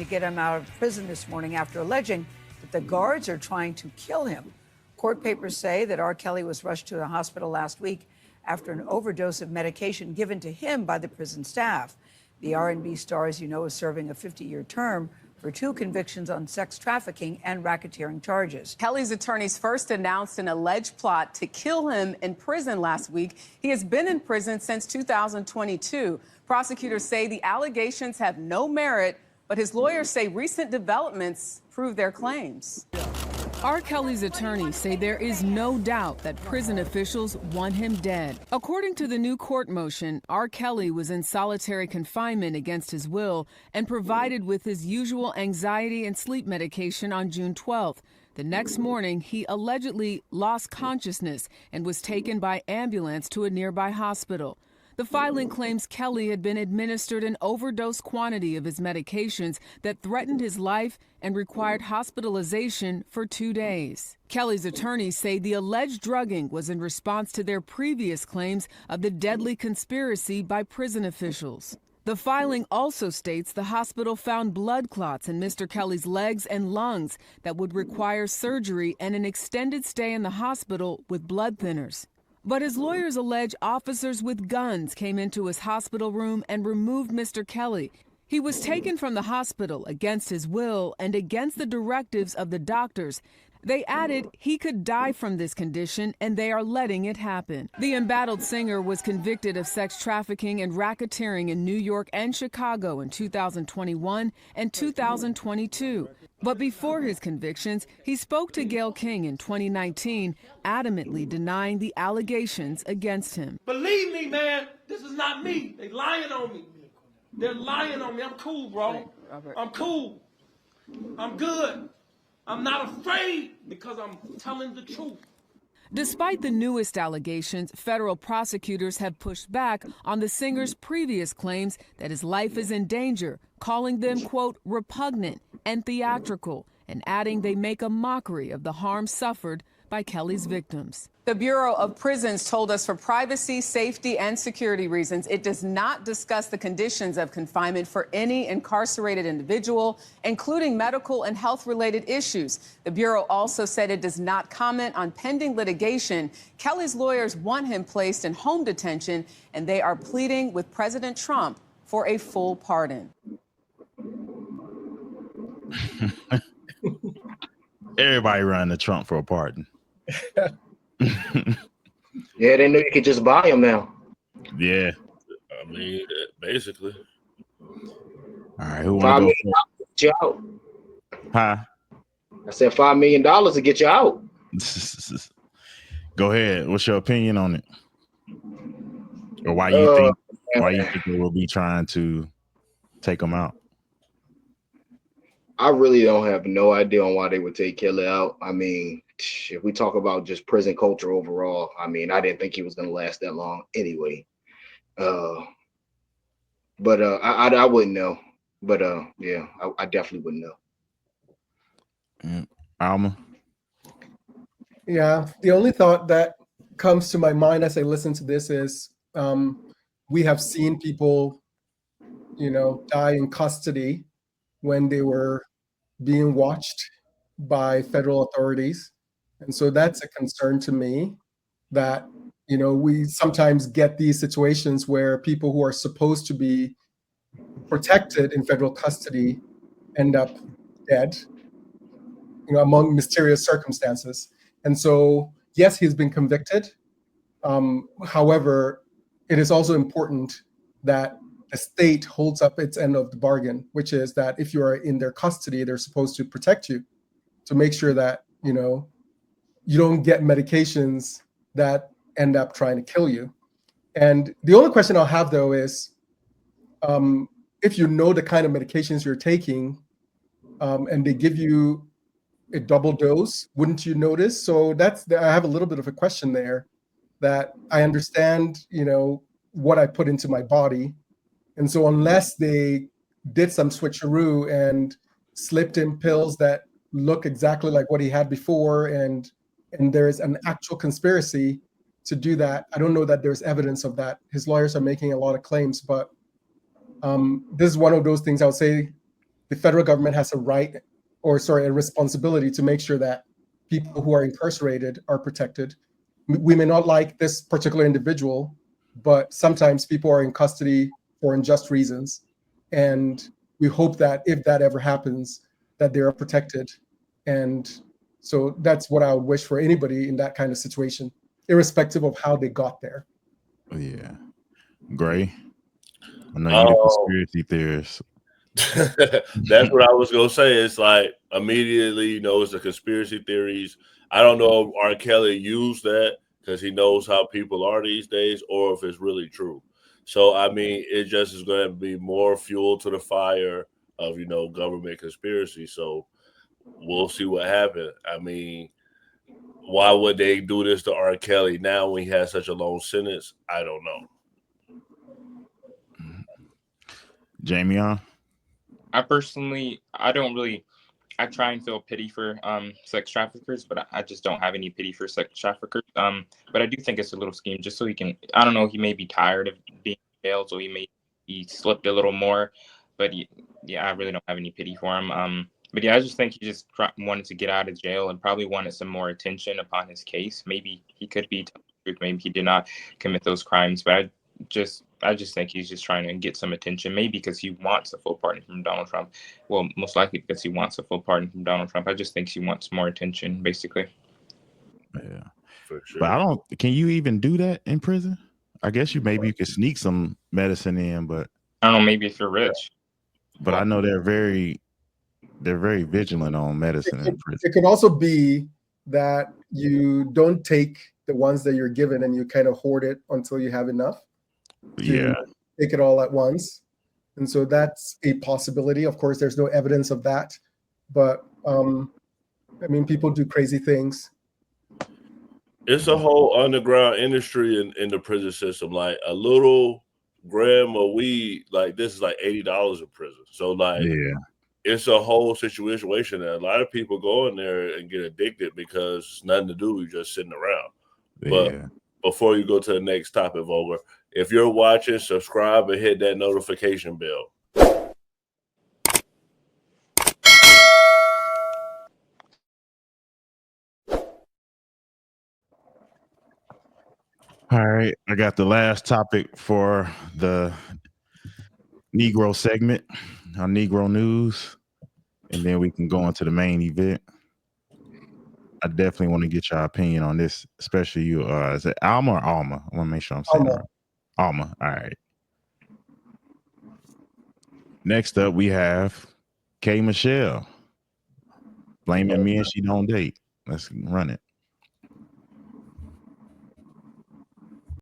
To get him out of prison this morning after alleging that the guards are trying to kill him. Court papers say that R. Kelly was rushed to the hospital last week after an overdose of medication given to him by the prison staff. The R&B star, as you know, is serving a 50-year term for 2 convictions on sex trafficking and racketeering charges. Kelly's attorneys first announced an alleged plot to kill him in prison last week. He has been in prison since 2022. Prosecutors say the allegations have no merit, but his lawyers say recent developments prove their claims. R. Kelly's attorneys say there is no doubt that prison officials want him dead. According to the new court motion, R. Kelly was in solitary confinement against his will and provided with his usual anxiety and sleep medication on June 12th. The next morning, he allegedly lost consciousness and was taken by ambulance to a nearby hospital. The filing claims Kelly had been administered an overdose quantity of his medications that threatened his life and required hospitalization for 2 days. Kelly's attorneys say the alleged drugging was in response to their previous claims of the deadly conspiracy by prison officials. The filing also states the hospital found blood clots in Mr. Kelly's legs and lungs that would require surgery and an extended stay in the hospital with blood thinners. But his lawyers allege officers with guns came into his hospital room and removed Mr. Kelly. He was taken from the hospital against his will and against the directives of the doctors. They added he could die from this condition, and they are letting it happen. The embattled singer was convicted of sex trafficking and racketeering in New York and Chicago in 2021 and 2022. But before his convictions, he spoke to Gayle King in 2019, adamantly denying the allegations against him. Believe me, man, this is not me. They lying on me. They're lying on me. I'm cool, bro. I'm cool. I'm good. I'm not afraid because I'm telling the truth. Despite the newest allegations, federal prosecutors have pushed back on the singer's previous claims that his life is in danger, calling them, quote, repugnant and theatrical, and adding they make a mockery of the harm suffered by Kelly's victims. The Bureau of Prisons told us for privacy, safety, and security reasons, it does not discuss the conditions of confinement for any incarcerated individual, including medical and health-related issues. The Bureau also said it does not comment on pending litigation. Kelly's lawyers want him placed in home detention, and they are pleading with President Trump for a full pardon. Everybody running to Trump for a pardon. Yeah, they knew you could just buy them now. Yeah. I mean, basically. All right, who want to go? Get you out. Huh? I said $5 million to get you out. Go ahead. What's your opinion on it? Or why you think they will be trying to take them out? I really don't have no idea on why they would take Kelly out. I mean, if we talk about just prison culture overall, I mean, I didn't think he was going to last that long anyway. I wouldn't know. But yeah, I definitely wouldn't know. Alma? Yeah, the only thought that comes to my mind as I listen to this is we have seen people, die in custody when they were being watched by federal authorities. And so that's a concern to me that, we sometimes get these situations where people who are supposed to be protected in federal custody end up dead, among mysterious circumstances. And so, yes, he's been convicted. However, it is also important that the state holds up its end of the bargain, which is that if you are in their custody, they're supposed to protect you to make sure that, you don't get medications that end up trying to kill you. And the only question I'll have, though, is if you know the kind of medications you're taking and they give you a double dose, wouldn't you notice? So I have a little bit of a question there, that I understand, what I put into my body. And so unless they did some switcheroo and slipped in pills that look exactly like what he had before, and there's an actual conspiracy to do that, I don't know that there's evidence of that. His lawyers are making a lot of claims, but this is one of those things I would say, the federal government has a right, or sorry, a responsibility to make sure that people who are incarcerated are protected. We may not like this particular individual, but sometimes people are in custody for unjust reasons. And we hope that if that ever happens, that they are protected. And so that's what I would wish for anybody in that kind of situation, irrespective of how they got there. Yeah. Gray, I know you're the conspiracy theorist. That's what I was gonna say. It's like immediately, it's the conspiracy theories. I don't know if R. Kelly used that because he knows how people are these days, or if it's really true. So I mean, it just is going to be more fuel to the fire of government conspiracy. So we'll see what happens. I mean, why would they do this to R. Kelly now when he has such a long sentence? I don't know. Jamie on? I personally, I try and feel pity for sex traffickers, but I just don't have any pity for sex traffickers. But I do think it's a little scheme just so he can, I don't know, he may be tired of being jailed, so he slipped a little more. But yeah, I really don't have any pity for him. But yeah, I just think he just wanted to get out of jail and probably wanted some more attention upon his case. Maybe he could be telling the truth. Maybe he did not commit those crimes. But I just think he's just trying to get some attention, maybe because he wants a full pardon from Donald Trump. Well, most likely because he wants a full pardon from Donald Trump. I just think he wants more attention, basically. Yeah, for sure. But can you even do that in prison? I guess you could sneak some medicine in, but I don't know, maybe if you're rich. But I know they're very vigilant on medicine in prison. It could also be that you don't take the ones that you're given and you kind of hoard it until you have enough. Yeah, take it all at once, and so that's a possibility. Of course, there's no evidence of that, but I mean, people do crazy things. It's a whole underground industry in the prison system. Like a little gram of weed, like this is like $80 in prison. So like, yeah, it's a whole situation that a lot of people go in there and get addicted because it's nothing to do. You're just sitting around. But before you go to the next topic, Volker, if you're watching, subscribe and hit that notification bell. All right, I got the last topic for the Negro segment on Negro News, and then we can go into the main event. I definitely want to get your opinion on this, especially you. Is it Alma or Alma? I want to make sure I'm saying it right. Alma. All right. Next up, we have K. Michelle blaming men she don't date. Let's run it.